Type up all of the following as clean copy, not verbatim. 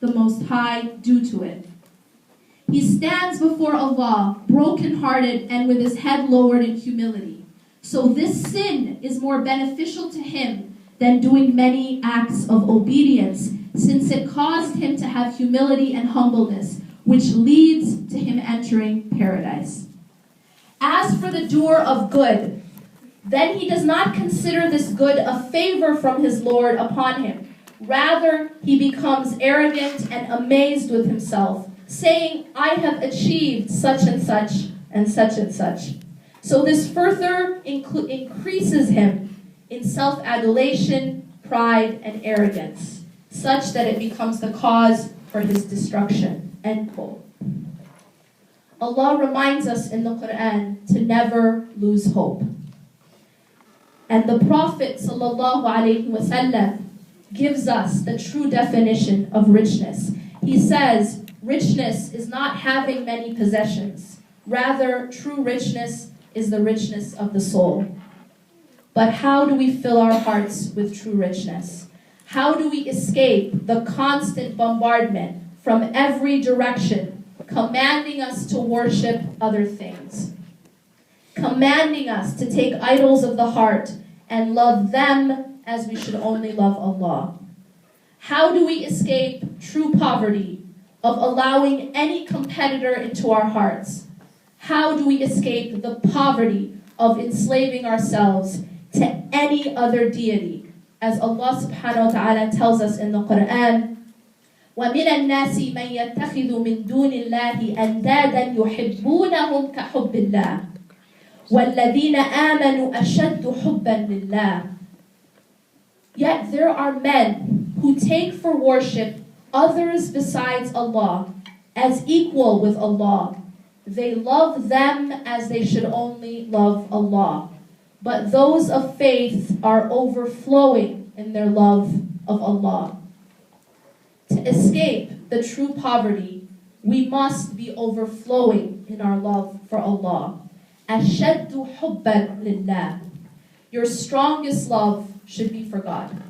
the Most High due to it. He stands before Allah, broken-hearted and with his head lowered in humility. So this sin is more beneficial to him than doing many acts of obedience, since it caused him to have humility and humbleness, which leads to him entering paradise. As for the doer of good, then he does not consider this good a favor from his Lord upon him. Rather, he becomes arrogant and amazed with himself, saying, I have achieved such and such and such and such. So this further increases him in self-adulation, pride, and arrogance, such that it becomes the cause for his destruction. End quote. Allah reminds us in the Quran to never lose hope. And the Prophet ﷺ gives us the true definition of richness. He says, richness is not having many possessions. Rather, true richness is the richness of the soul. But how do we fill our hearts with true richness? How do we escape the constant bombardment from every direction, commanding us to worship other things, commanding us to take idols of the heart and love them as we should only love Allah? How do we escape true poverty of allowing any competitor into our hearts? How do we escape the poverty of enslaving ourselves to any other deity? As Allah subhanahu wa ta'ala tells us in the Quran, وَمِنَ النَّاسِ مَنْ يَتَّخِذُ مِنْ دُونِ اللَّهِ أَنْدَادًا يُحِبُّونَهُمْ كَحُبِّ اللَّهِ وَالَّذِينَ آمَنُوا أَشَدُّ حُبًّا لِلَّهِ. Yet there are men who take for worship others besides Allah as equal with Allah. They love them as they should only love Allah. But those of faith are overflowing in their love of Allah. To escape the true poverty, we must be overflowing in our love for Allah. أَشَدُّ حُبًّا لِلَّهِ. Your strongest love should be for God.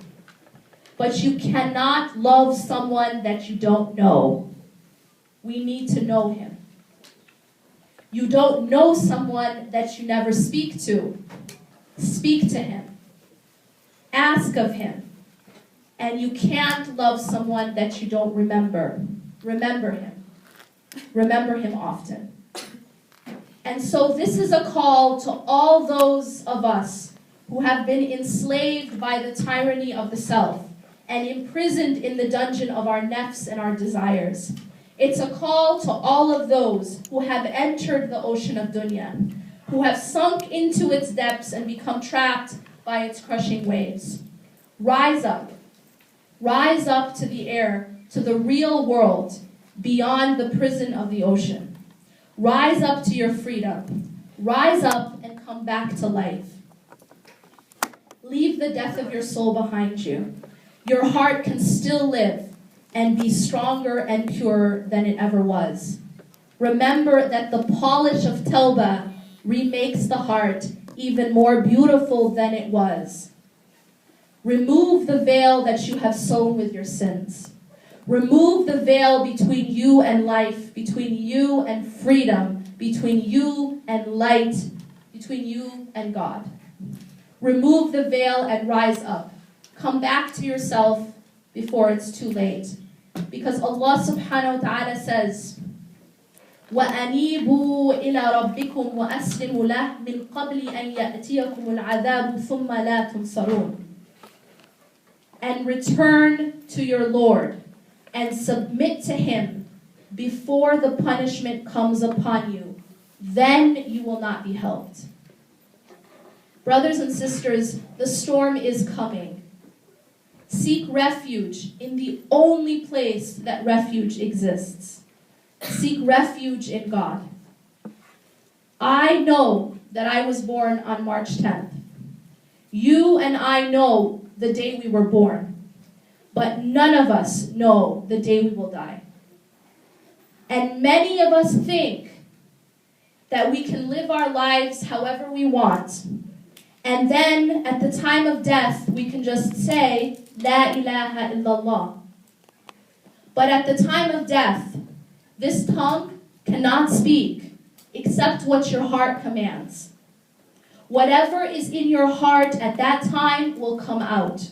But you cannot love someone that you don't know. We need to know him. You don't know someone that you never speak to. Speak to him. Ask of him. And you can't love someone that you don't remember. Remember him. Remember him often. And so this is a call to all those of us who have been enslaved by the tyranny of the self and imprisoned in the dungeon of our nafs and our desires. It's a call to all of those who have entered the ocean of dunya, who have sunk into its depths and become trapped by its crushing waves. Rise up. Rise up to the air, to the real world, beyond the prison of the ocean. Rise up to your freedom. Rise up and come back to life. Leave the death of your soul behind you. Your heart can still live and be stronger and purer than it ever was. Remember that the polish of Tawbah remakes the heart even more beautiful than it was. Remove the veil that you have sown with your sins. Remove the veil between you and life, between you and freedom, between you and light, between you and God. Remove the veil and rise up. Come back to yourself before it's too late. Because Allah subhanahu wa ta'ala says, وَأَنِيبُوا إِلَىٰ رَبِّكُمْ وَأَسْلِمُوا لَهُ مِنْ قَبْلِ أَنْ يَأْتِيَكُمُ الْعَذَابُ ثُمَّ لَا تُنْصَرُونَ. And return to your Lord and submit to him before the punishment comes upon you. Then you will not be helped. Brothers and sisters, the storm is coming. Seek refuge in the only place that refuge exists. Seek refuge in God. I know that I was born on March 10th. You and I know the day we were born, but none of us know the day we will die. And many of us think that we can live our lives however we want, and then at the time of death we can just say, La ilaha illallah. But at the time of death, this tongue cannot speak except what your heart commands. Whatever is in your heart at that time will come out.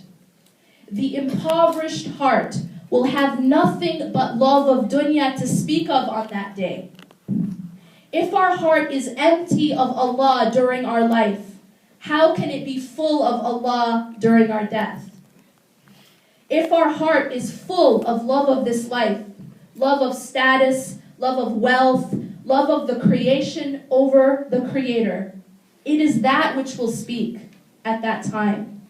The impoverished heart will have nothing but love of dunya to speak of on that day. If our heart is empty of Allah during our life, how can it be full of Allah during our death? If our heart is full of love of this life, love of status, love of wealth, love of the creation over the Creator, it is that which will speak at that time.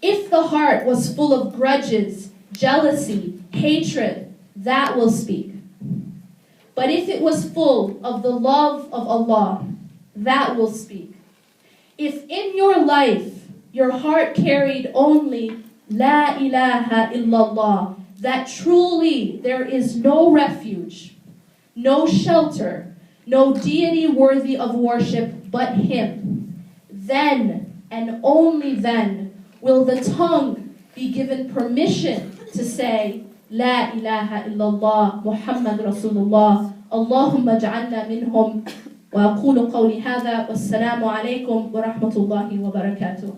If the heart was full of grudges, jealousy, hatred, that will speak. But if it was full of the love of Allah, that will speak. If in your life your heart carried only La ilaha illallah, that truly there is no refuge, no shelter, no deity worthy of worship but Him, then and only then will the tongue be given permission to say La ilaha illallah Muhammad Rasulullah. Allahumma ja'alna minhum. وأقول قولي هذا والسلام عليكم ورحمة الله وبركاته.